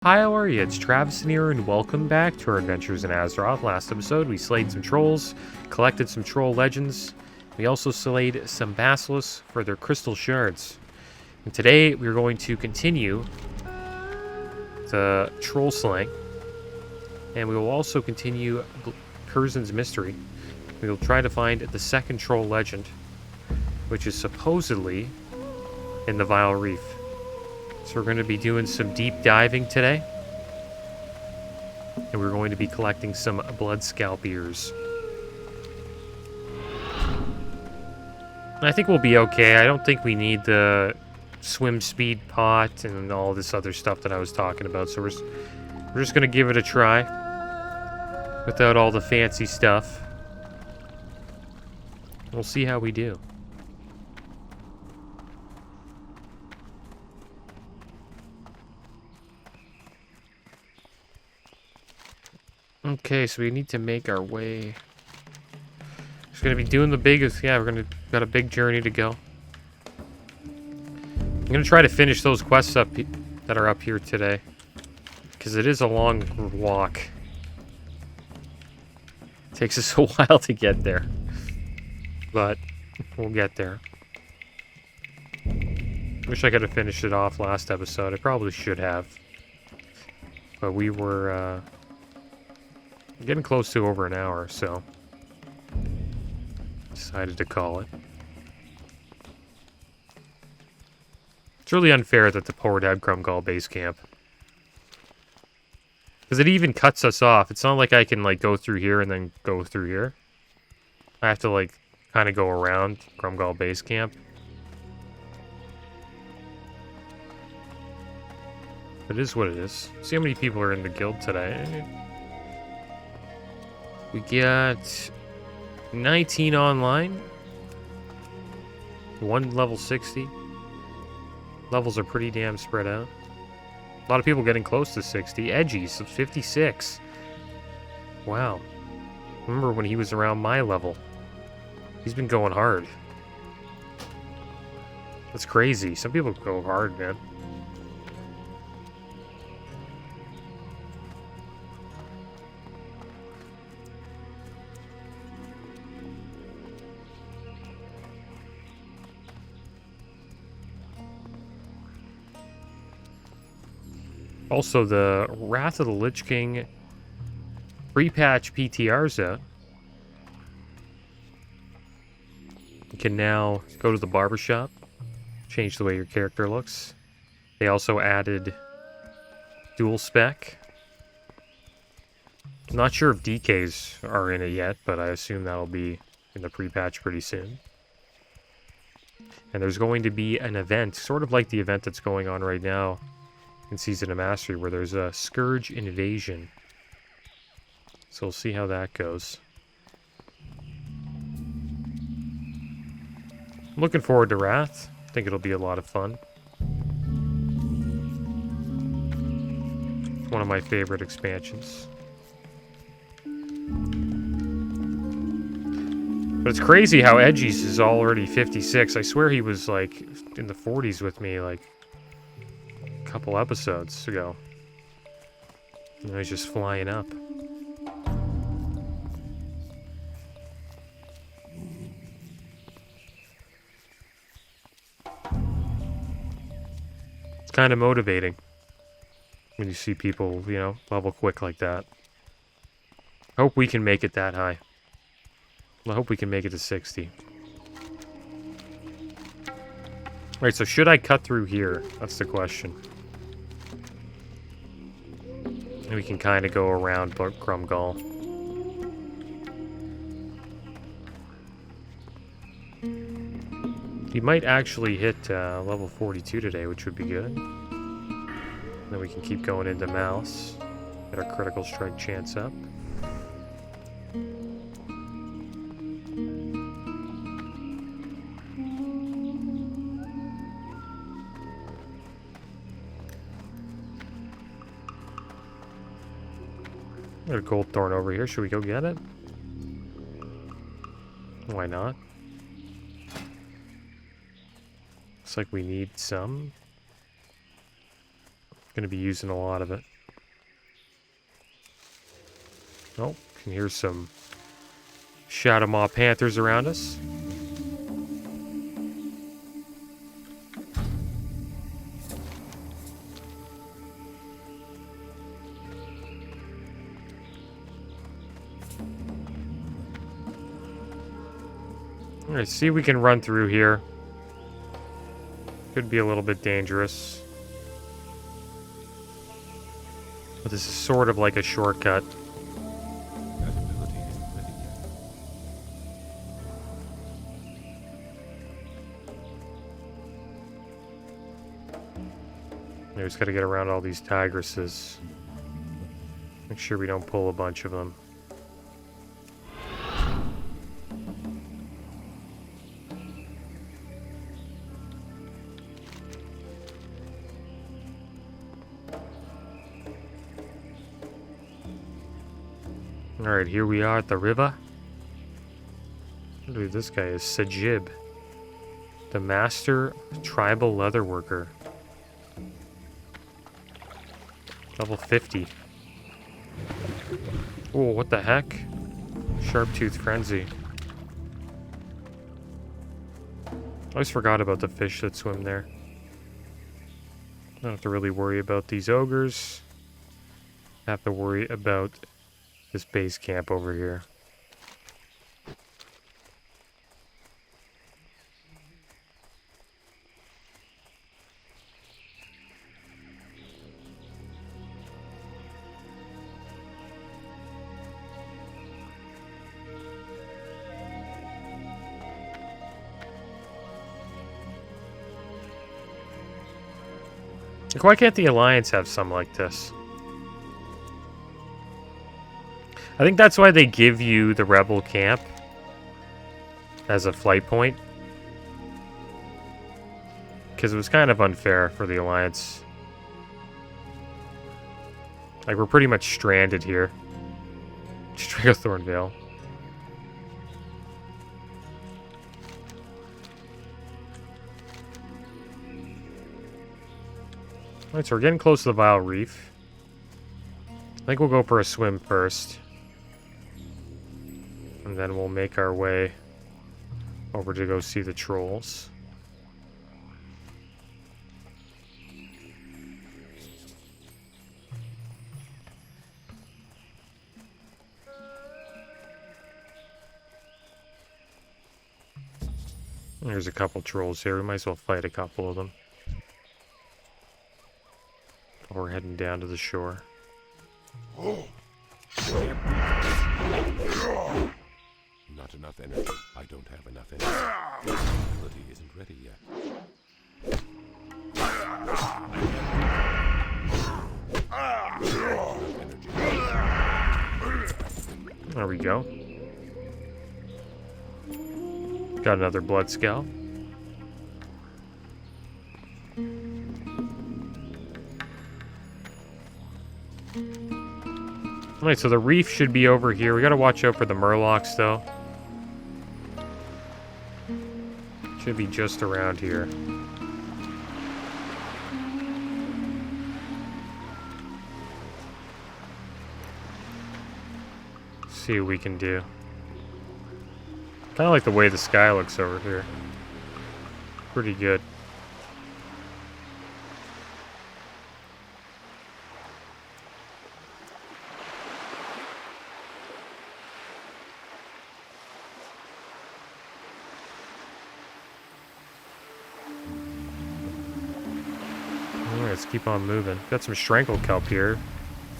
Hi, how are you? It's Travis here, and welcome back to our adventures in Azeroth. Last episode, we slayed some trolls, collected some troll legends. We also slayed some basilisks for their crystal shards. And today, we're going to continue the troll slaying. And we will also continue Curzon's mystery. We will try to find the second troll legend, which is supposedly in the Vile Reef. So we're going to be doing some deep diving today. And we're going to be collecting some blood scalp ears. And I think we'll be okay. I don't think we need the swim speed pot and all this other stuff that I was talking about. So we're just going to give it a try. Without all the fancy stuff. We'll see how we do. Okay, so we need to make our way. Just gonna be doing the biggest. Yeah, got a big journey to go. I'm gonna try to finish those quests up that are up here today, because it is a long walk. It takes us a while to get there, but we'll get there. Wish I could have finished it off last episode. I probably should have, but we were. Getting close to over an hour, so decided to call it. It's really unfair that the poor had Grumgall base camp. Because it even cuts us off. It's not like I can, like, go through here and then go through here. I have to, like, kind of go around Grumgall base camp. It is what it is. See how many people are in the guild today. We got 19 online. One level 60. Levels are pretty damn spread out. A lot of people getting close to 60. Edgy's 56. Wow. Remember when he was around my level. He's been going hard. That's crazy. Some people go hard, man. Also, the Wrath of the Lich King pre-patch PTRs out. You can now go to the barbershop, change the way your character looks. They also added dual spec. I'm not sure if DKs are in it yet, but I assume that'll be in the pre-patch pretty soon. And there's going to be an event, sort of like the event that's going on right now in Season of Mastery, where there's a Scourge Invasion. So we'll see how that goes. I'm looking forward to Wrath. I think it'll be a lot of fun. It's one of my favorite expansions. But it's crazy how Edgy's is already 56. I swear he was like in the 40s with me like couple episodes ago. Now he's just flying up. It's kind of motivating when you see people, you know, level quick like that. I hope we can make it that high. I hope we can make it to 60. Alright, so should I cut through here? That's the question. And we can kind of go around Grumgall. He might actually hit level 42 today, which would be good. Then we can keep going into Mouse. Get our critical strike chance up. Got a gold thorn over here. Should we go get it? Why not? Looks like we need some. Gonna be using a lot of it. Oh, can hear some Shadow Maw Panthers around us. Alright, see if we can run through here. Could be a little bit dangerous. But this is sort of like a shortcut. That ability isn't ready yet. We just gotta get around all these tigresses. Make sure we don't pull a bunch of them. Alright, here we are at the river. I believe this guy is Sajib, the master tribal leatherworker. Level 50. Oh, what the heck? Sharp-tooth frenzy. I always forgot about the fish that swim there. Don't have to really worry about these ogres. I have to worry about this base camp over here. Like, why can't the Alliance have some like this? I think that's why they give you the Rebel camp as a flight point. Because it was kind of unfair for the Alliance. Like, we're pretty much stranded here. Stragothorn Vale. Alright, so we're getting close to the Vile Reef. I think we'll go for a swim first. And then we'll make our way over to go see the trolls. There's a couple trolls here. We might as well fight a couple of them. We're heading down to the shore. Not enough energy. I don't have enough energy. The ability isn't ready yet. There we go. Got another blood scalp. Alright, so the reef should be over here. We gotta watch out for the murlocs, though. Should be just around here. See what we can do. Kind of like the way the sky looks over here. Pretty good. Let's keep on moving. Got some Strangle Kelp here.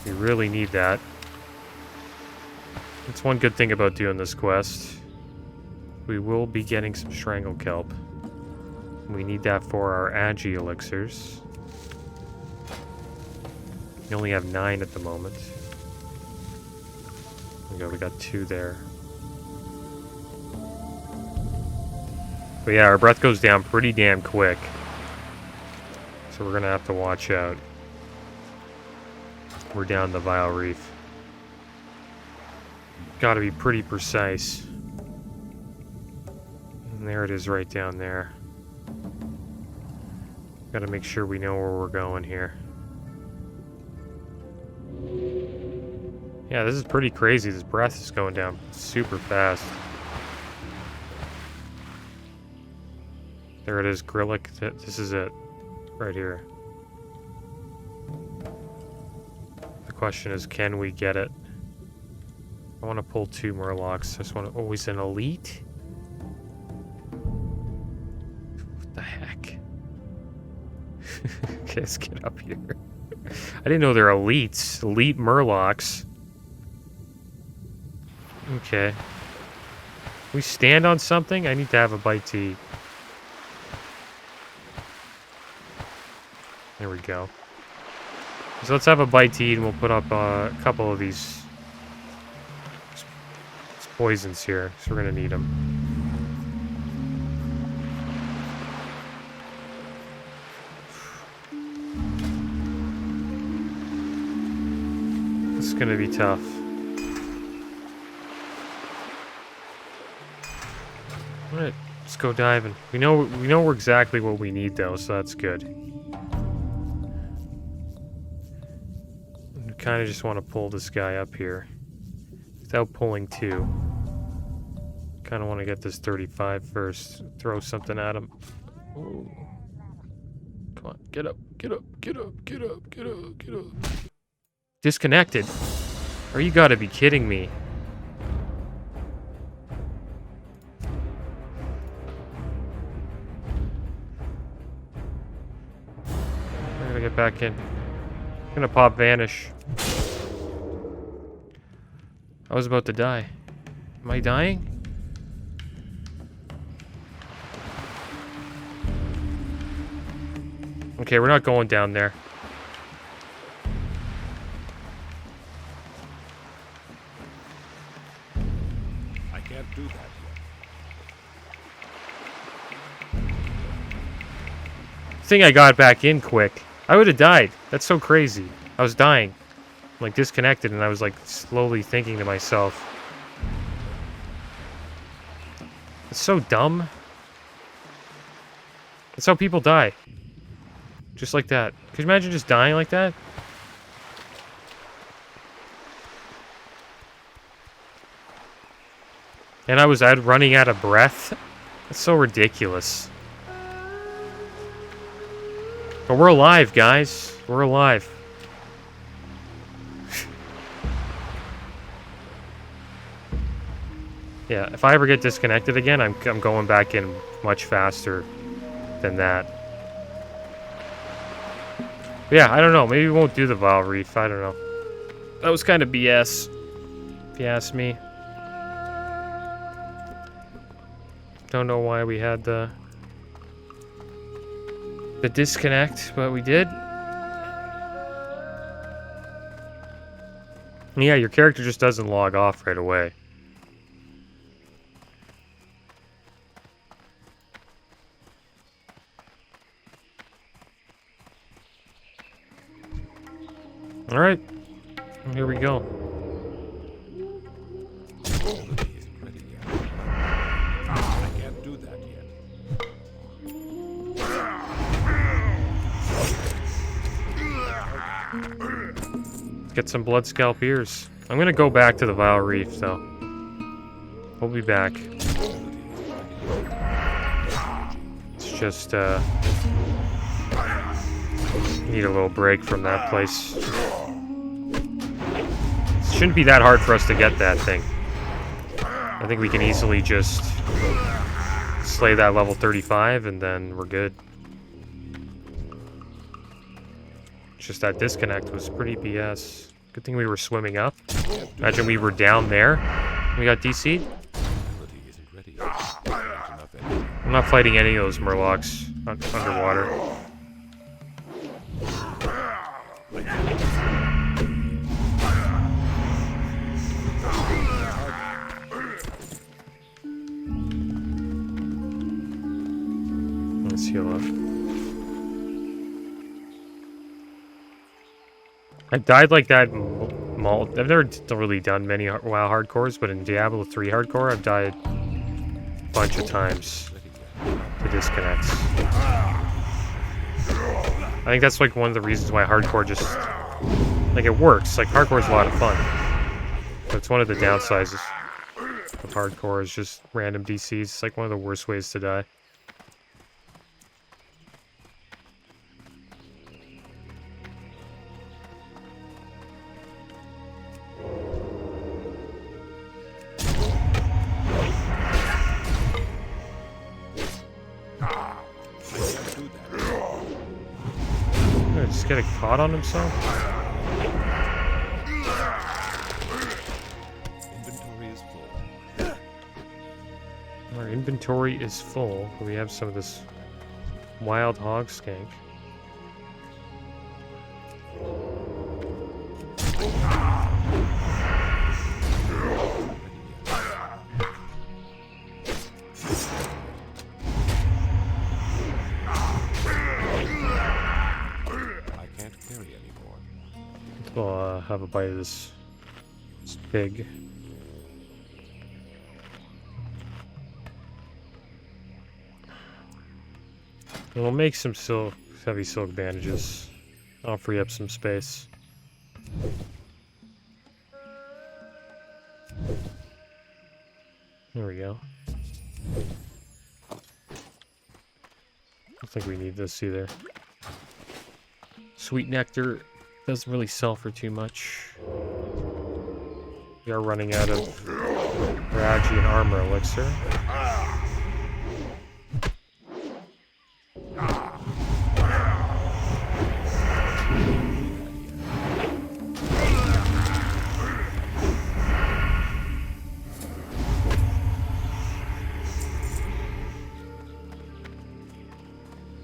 We really need that. That's one good thing about doing this quest. We will be getting some Strangle Kelp. We need that for our Agi elixirs. We only have 9 at the moment. There we go, we got 2 there. But yeah, our breath goes down pretty damn quick. So we're gonna have to watch out. We're down the Vile Reef. Gotta be pretty precise. And there it is right down there. Gotta make sure we know where we're going here. Yeah, this is pretty crazy. This breath is going down super fast. There it is, Grillic. This is it. Right here. The question is, can we get it? I want to pull 2 Murlocs. I just want to... Oh, he's an elite? What the heck? Okay, let's get up here. I didn't know they're elites. Elite Murlocs. Okay. We stand on something? I need to have a bite to eat. There we go. So let's have a bite to eat and we'll put up a couple of these poisons here. So we're going to need them. This is going to be tough. Alright, let's go diving. We know exactly what we need though, so that's good. We kind of just want to pull this guy up here without pulling 2. Kind of want to get this 35 first. Throw something at him. Ooh. Come on, get up, get up, get up, get up, get up, get up. Disconnected. Or you gotta be kidding me. I'm gonna get back in. I'm gonna pop vanish. I was about to die. Am I dying? Okay, we're not going down there. I can't do that yet. Thing I got back in quick. I would have died. That's so crazy. I was dying. Like disconnected and I was like slowly thinking to myself. It's so dumb. That's how people die. Just like that. Could you imagine just dying like that? And I was running out of breath. That's so ridiculous. But we're alive, guys. We're alive. Yeah, if I ever get disconnected again, I'm going back in much faster than that. Yeah, I don't know. Maybe we won't do the Vile Reef. I don't know. That was kind of BS, if you ask me. Don't know why we had the disconnect, but we did. Yeah, your character just doesn't log off right away. Alright, here we go. Ability isn't ready yet. I can't do that yet. Get some blood scalp ears. I'm gonna go back to the Vile Reef, though. We'll be back. It's just, need a little break from that place. It shouldn't be that hard for us to get that thing. I think we can easily just slay that level 35 and then we're good. Just that disconnect was pretty BS. Good thing we were swimming up. Imagine we were down there. We got DC'd. Ability isn't ready yet. Not enough energy. I'm not fighting any of those Murlocs underwater. Let's heal up. I died like that. I've never really done many WoW hardcores, but in Diablo 3 hardcore, I've died a bunch of times to disconnects. I think that's like one of the reasons why hardcore just like it works. Like hardcore is a lot of fun. That's one of the downsides of hardcore is just random DCs. It's like one of the worst ways to die. Just get caught on himself? Inventory is full. Our inventory is full. We have some of this wild hog skank. We'll have a bite of this pig. And we'll make some heavy silk bandages. I'll free up some space. There we go. I don't think we need this either. Sweet nectar doesn't really sell for too much. We are running out of Ragi and armor elixir.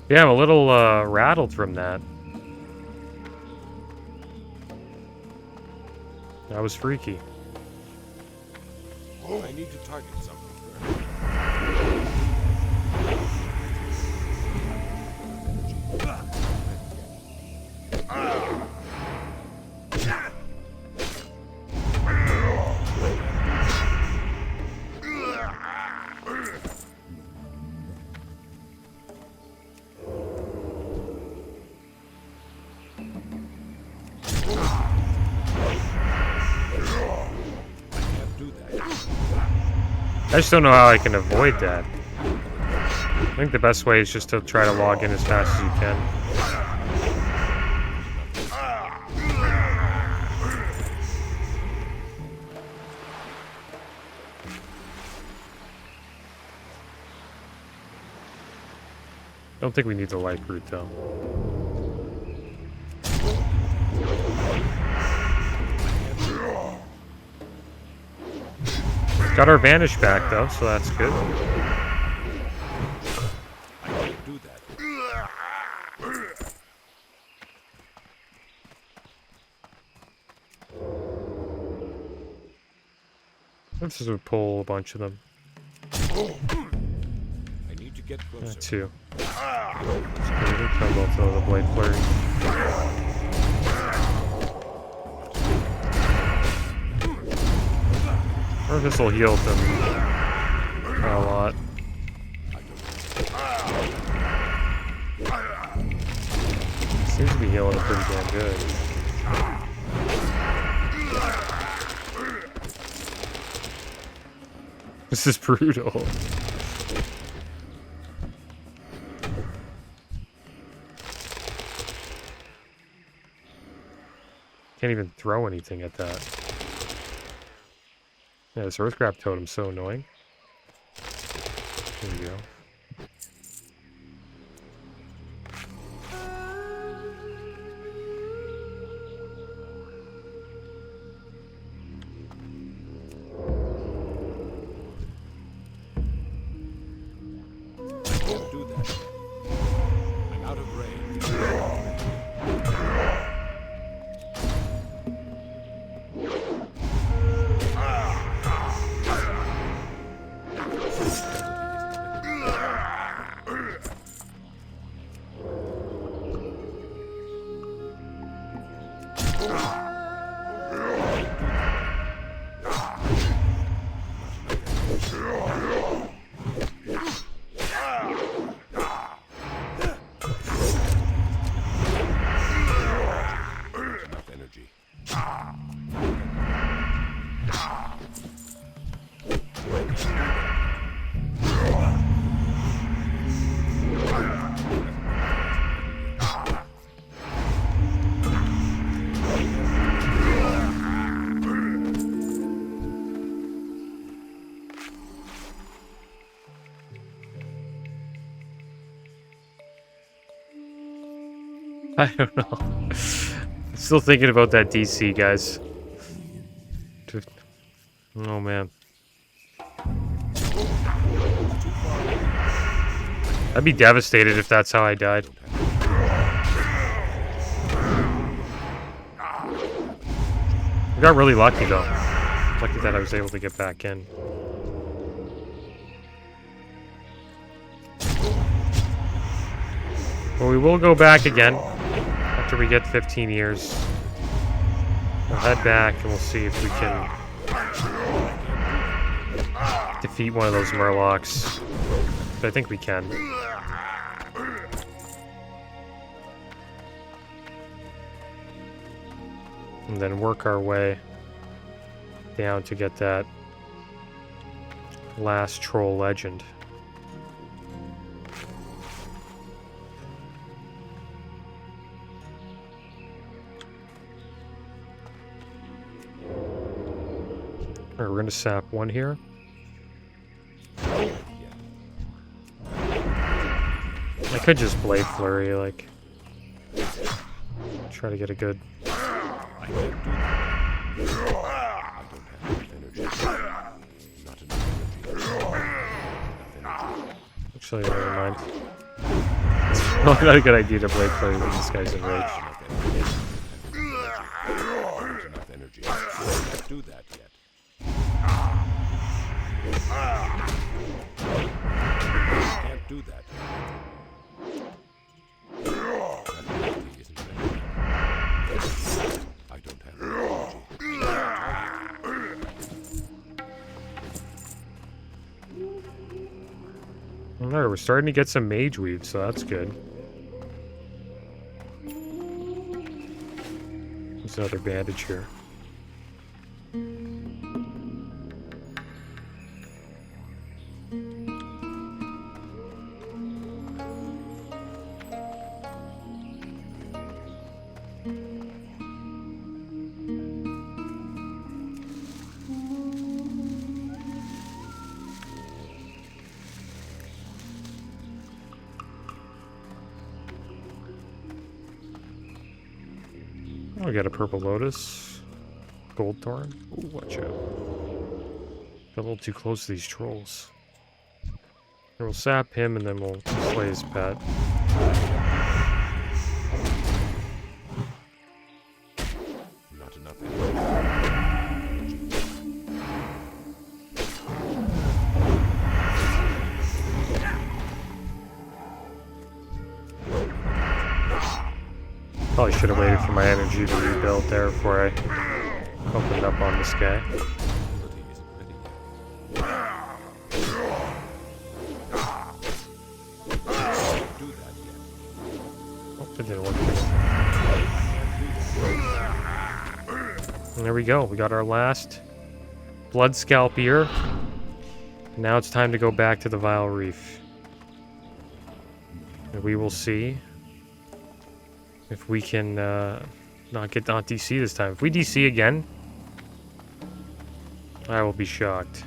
Yeah, I'm a little rattled from that. That was freaky. Oh, I need to target something I just don't know how I can avoid that. I think the best way is just to try to log in as fast as you can. I don't think we need the light route though. Got our vanish back though, so that's good. I can't do that. Let's just pull a bunch of them. I need to get closer. Two. So we can kill both of the blade flurry. Or this will heal them a lot. Seems to be healing pretty damn good. This is brutal. Can't even throw anything at that. Yeah, this Earthcraft totem's so annoying. There we go. I can't do that. I'm out of range. I don't know. Still thinking about that DC, guys. Oh, man. I'd be devastated if that's how I died. I got really lucky, though. Lucky that I was able to get back in. Well, we will go back again after we get 15 years. We'll head back and we'll see if we can defeat one of those Murlocs. But I think we can. And then work our way down to get that last troll legend. Alright, we're gonna sap one here. I could just Blade Flurry, like, try to get a good... I don't have enough energy. Not enough energy. Actually, never mind. It's not a good idea to Blade Flurry when this guy's enraged. Not enough energy. I can't do that yet. Can't do that. I don't have energy. Alright, we're starting to get some Mage Weave, so that's good. There's another bandage here. We got a Purple Lotus. Gold Thorn. Ooh, watch out. Got a little too close to these trolls. We'll sap him and then we'll slay his pet. Not enough Probably should have waited for my energy to rebuild there before I opened up on this guy. Oh, it didn't work. And there we go. We got our last Blood Scalp ear. Now it's time to go back to the Vile Reef. And we will see if we can not DC this time. If we DC again, I will be shocked.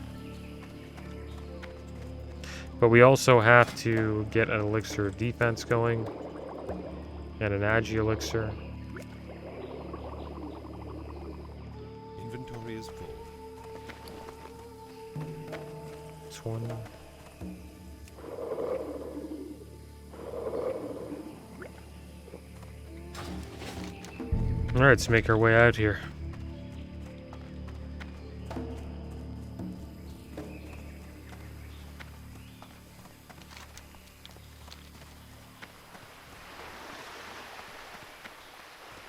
But we also have to get an elixir of defense going. And an Agi elixir. Inventory is full. This one. Alright, let's make our way out here.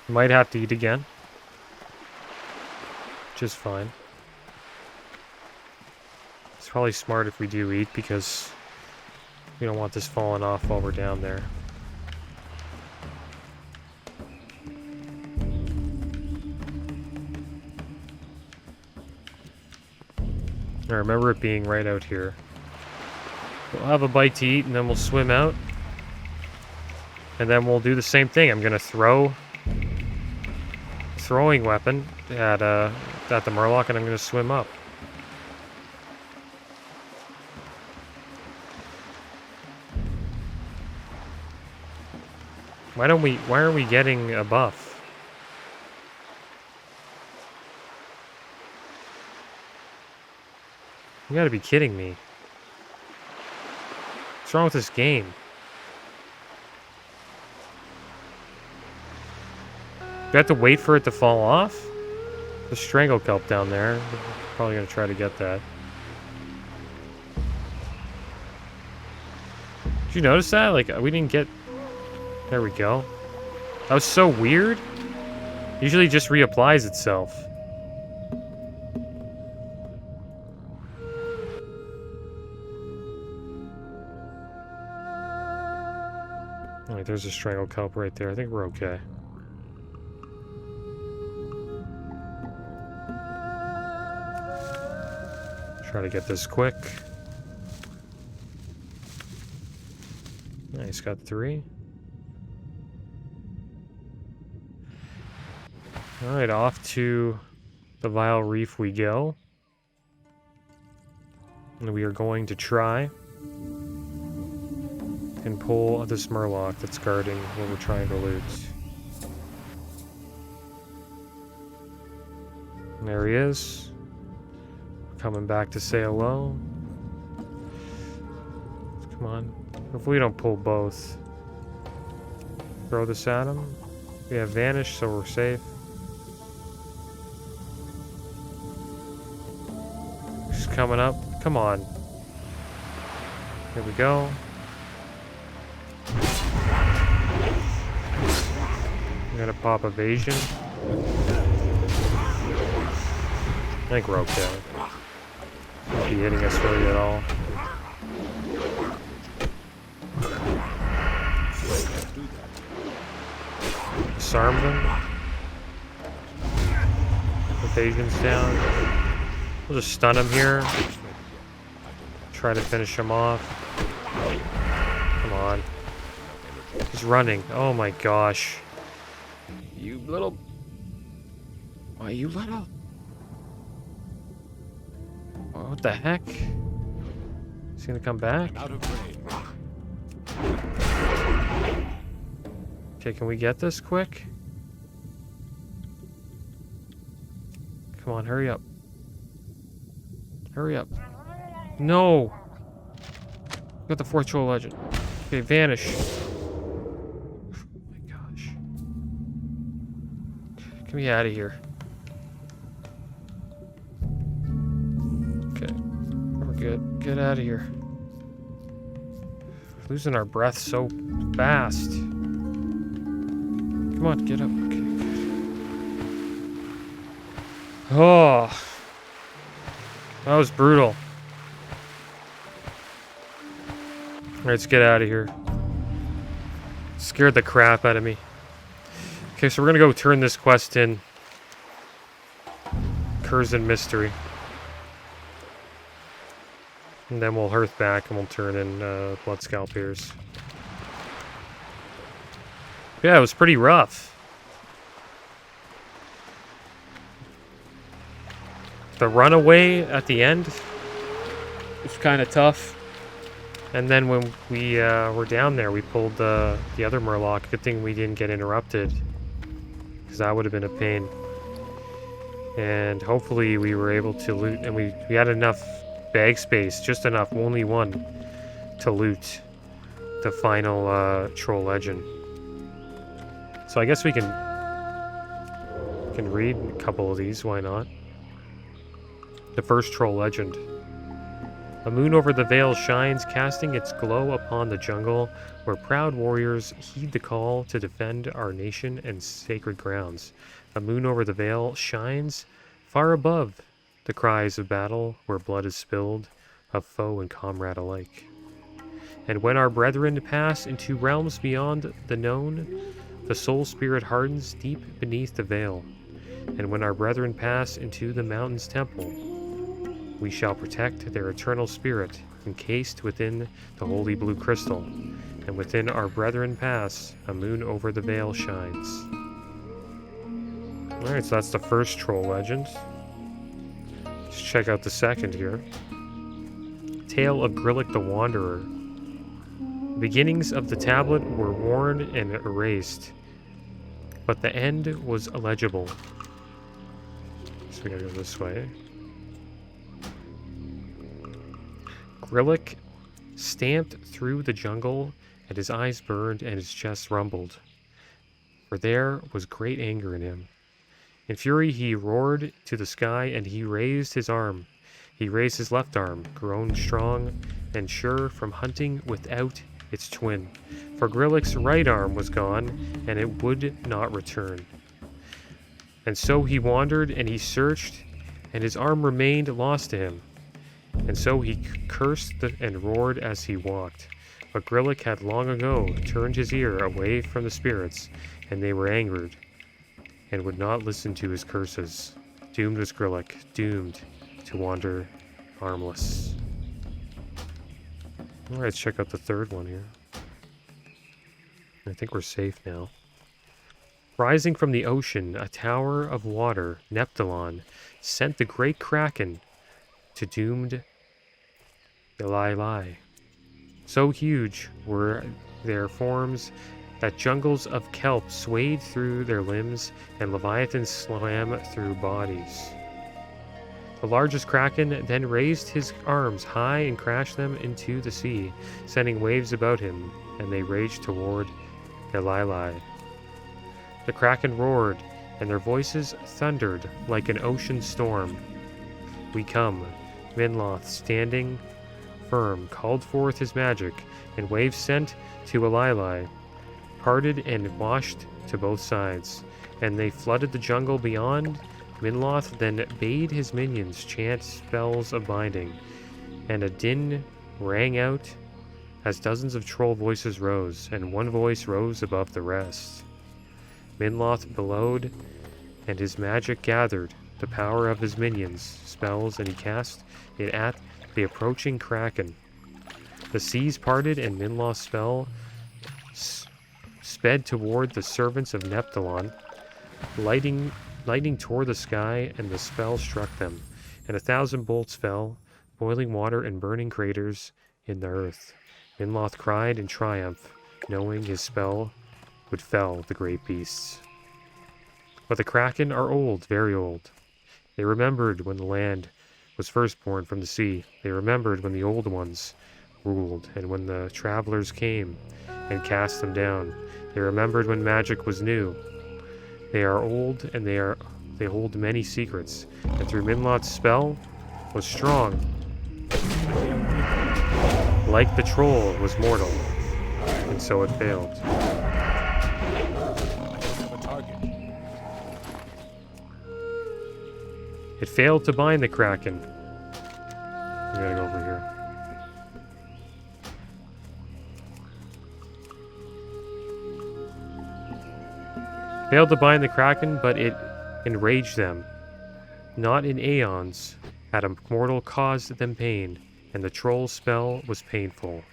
Might have to eat again. Which is fine. It's probably smart if we do eat because we don't want this falling off while we're down there. I remember it being right out here. We'll have a bite to eat and then we'll swim out. And then we'll do the same thing. I'm gonna throw throwing weapon at the Murloc and I'm gonna swim up. Why aren't we getting a buff? You gotta be kidding me. What's wrong with this game? Do I have to wait for it to fall off? The strangle kelp down there. Probably gonna try to get that. Did you notice that? Like, we didn't get... There we go. That was so weird. Usually it just reapplies itself. Alright, there's a strangle kelp right there. I think we're okay. Try to get this quick. Nice, got 3. Alright, off to the Vile Reef we go. And we are going to try and pull this murloc that's guarding what we're trying to loot. And there he is. Coming back to say hello. Come on. Hopefully we don't pull both. Throw this at him. We have Vanish, so we're safe. He's coming up. Come on. Here we go. I'm gonna pop evasion. I think we're okay. Won't be hitting us really at all. Disarm them. Evasion's down. We'll just stun him here. Try to finish him off. Come on. He's running. Oh my gosh. You little... Why, you little... What the heck? He's gonna come back? Out of range. Okay, can we get this quick? Come on, hurry up. Hurry up. No! Got the 4th troll legend. Okay, Vanish. Oh my gosh. Get me out of here. Okay, we're good. Get out of here. We're losing our breath so fast. Come on, get up. Okay, good. Oh, that was brutal. Alright, let's get out of here. Scared the crap out of me. Okay, so we're gonna go turn this quest in. Curzon Mystery. And then we'll hearth back and we'll turn in Blood Scalpers. Yeah, it was pretty rough. The runaway at the end was kind of tough. And then when we were down there, we pulled the other murloc. Good thing we didn't get interrupted, because that would have been a pain. And hopefully we were able to loot, and we had enough bag space, just enough, only one, to loot the final troll legend. So I guess we can read a couple of these, why not? The first troll legend. A moon over the vale shines, casting its glow upon the jungle, where proud warriors heed the call to defend our nation and sacred grounds. A moon over the vale shines far above the cries of battle, where blood is spilled, of foe and comrade alike. And when our brethren pass into realms beyond the known, the soul spirit hardens deep beneath the veil. And when our brethren pass into the mountain's temple, we shall protect their eternal spirit, encased within the holy blue crystal. And within our brethren pass, a moon over the veil shines. Alright, so that's the first troll legend. Let's check out the second here. Tale of Grillick the Wanderer. Beginnings of the tablet were worn and erased, but the end was illegible. So we gotta go this way. Grillick stamped through the jungle, and his eyes burned and his chest rumbled, for there was great anger in him. In fury he roared to the sky, and he raised his arm. He raised his left arm, grown strong and sure from hunting without its twin. For Grillick's right arm was gone, and it would not return. And so he wandered, and he searched, and his arm remained lost to him. And so he cursed and roared as he walked. But Grillick had long ago turned his ear away from the spirits, and they were angered, and would not listen to his curses. Doomed was Grillick, doomed to wander armless. Alright, let's check out the third one here. I think we're safe now. Rising from the ocean, a tower of water, Neptulon, sent the great kraken to doomed Ilai. So huge were their forms that jungles of kelp swayed through their limbs, and leviathans swam through bodies. The largest kraken then raised his arms high and crashed them into the sea, sending waves about him, and they raged toward Ilai. The kraken roared, and their voices thundered like an ocean storm. We come. Minloth, standing firm, called forth his magic, and waves sent to Ilai, parted and washed to both sides, and they flooded the jungle beyond. Minloth then bade his minions chant spells of binding, and a din rang out as dozens of troll voices rose, and one voice rose above the rest. Minloth bellowed, and his magic gathered the power of his minions' spells, and he cast it at the approaching kraken. The seas parted, and Minloth's spell sped toward the servants of Neptulon. Lightning tore the sky, and the spell struck them, and 1,000 bolts fell, boiling water and burning craters in the earth. Minloth cried in triumph, knowing his spell would fell the great beasts. But the kraken are old, very old. They remembered when the land was first born from the sea. They remembered when the old ones ruled, and when the travelers came and cast them down. They remembered when magic was new. They are old, and they hold many secrets, and through Minloth's spell was strong. Like the troll was mortal, and so it failed. It failed to bind the kraken. We gotta go over here. Failed to bind the kraken, but it enraged them. Not in aeons had a mortal caused them pain, and the troll's spell was painful.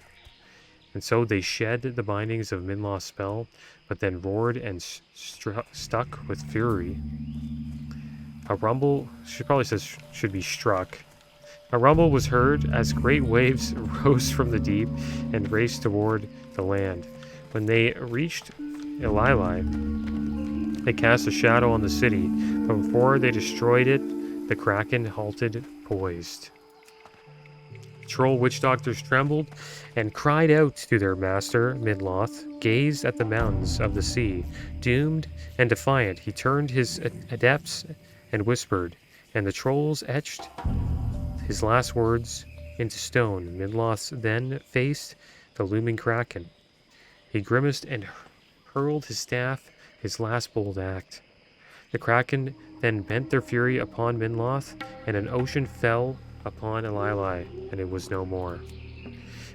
And so they shed the bindings of Minloth's spell, but then roared and stuck with fury. A rumble, she probably says should be struck. A rumble was heard as great waves rose from the deep and raced toward the land. When they reached Ilai, they cast a shadow on the city, but before they destroyed it, the kraken halted, poised. Troll witch doctors trembled and cried out to their master. Minloth gazed at the mountains of the sea, doomed and defiant. He turned his adepts and whispered, and the trolls etched his last words into stone. Minloth then faced the looming kraken. He grimaced and hurled his staff, his last bold act. The kraken then bent their fury upon Minloth, and an ocean fell upon Ilai, and it was no more.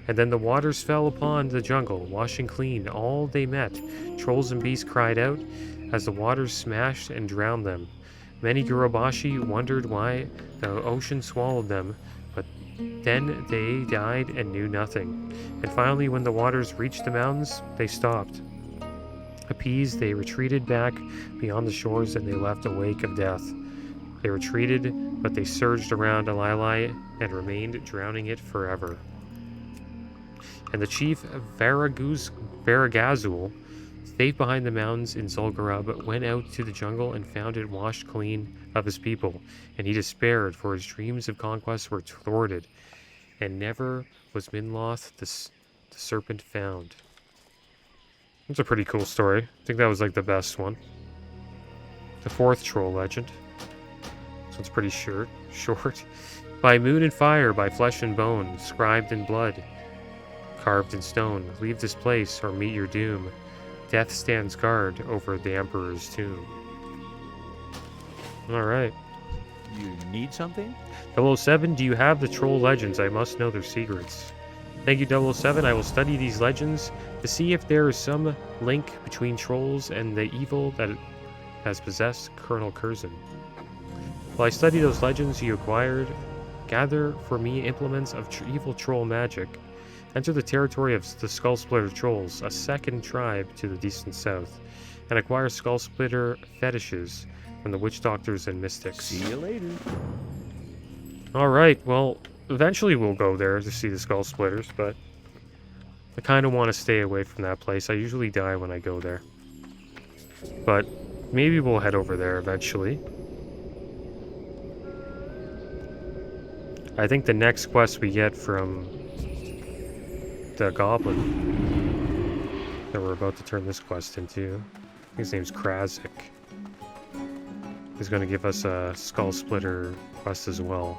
And then the waters fell upon the jungle, washing clean all they met. Trolls and beasts cried out as the waters smashed and drowned them. Many Gurubashi wondered why the ocean swallowed them, but then they died and knew nothing. And finally, when the waters reached the mountains, they stopped. Appeased, they retreated back beyond the shores, and they left a wake of death. They retreated, but they surged around Ilai and remained, drowning it forever. and the chief Varagazul stayed behind the mountains in Zul'Gurub, went out to the jungle and found it washed clean of his people, and he despaired, for his dreams of conquest were thwarted, and never was Minloth the serpent found. It's a pretty cool story. I think that was like the best one. The fourth troll legend. So it's pretty short. By moon and fire, by flesh and bone, scribed in blood, carved in stone, leave this place or meet your doom. Death stands guard over the Emperor's tomb. Alright. You need something? 007, do you have the troll legends? I must know their secrets. Thank you, 007. I will study these legends to see if there is some link between trolls and the evil that has possessed Colonel Curzon. While I study those legends you acquired, gather for me implements of evil troll magic. Enter the territory of the Skull Splitter Trolls, a second tribe to the distant south, and acquire Skull Splitter fetishes from the witch doctors and mystics. See you later. Alright, well, eventually we'll go there to see the Skull Splitters, but I kind of want to stay away from that place. I usually die when I go there. But maybe we'll head over there eventually. I think the next quest we get from the goblin that we're about to turn this quest into, I think his name's Krazik, is going to give us a Skull Splitter quest as well.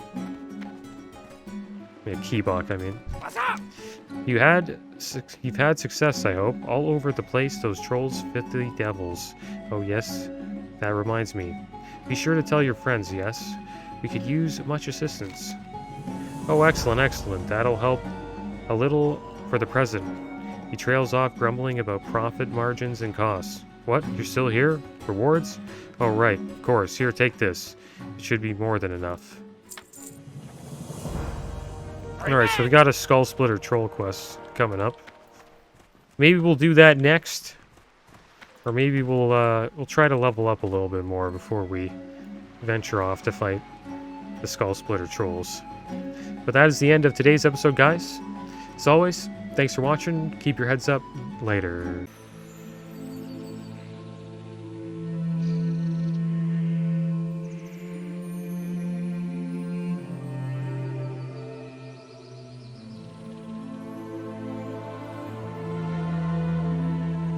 Yeah, Keybok, I mean. What's up? You've had success, I hope. All over the place, those trolls fit the devils. Oh yes, that reminds me. Be sure to tell your friends, yes? We could use much assistance. Oh, excellent, excellent. That'll help a little for the present. He trails off, grumbling about profit margins and costs. What? You're still here? Rewards? Oh, right. Of course. Here, take this. It should be more than enough. Alright, so we got a Skull Splitter Troll quest coming up. Maybe we'll do that next. Or maybe we'll try to level up a little bit more before we venture off to fight the Skull Splitter Trolls. But that is the end of today's episode, guys. As always, thanks for watching. Keep your heads up. Later.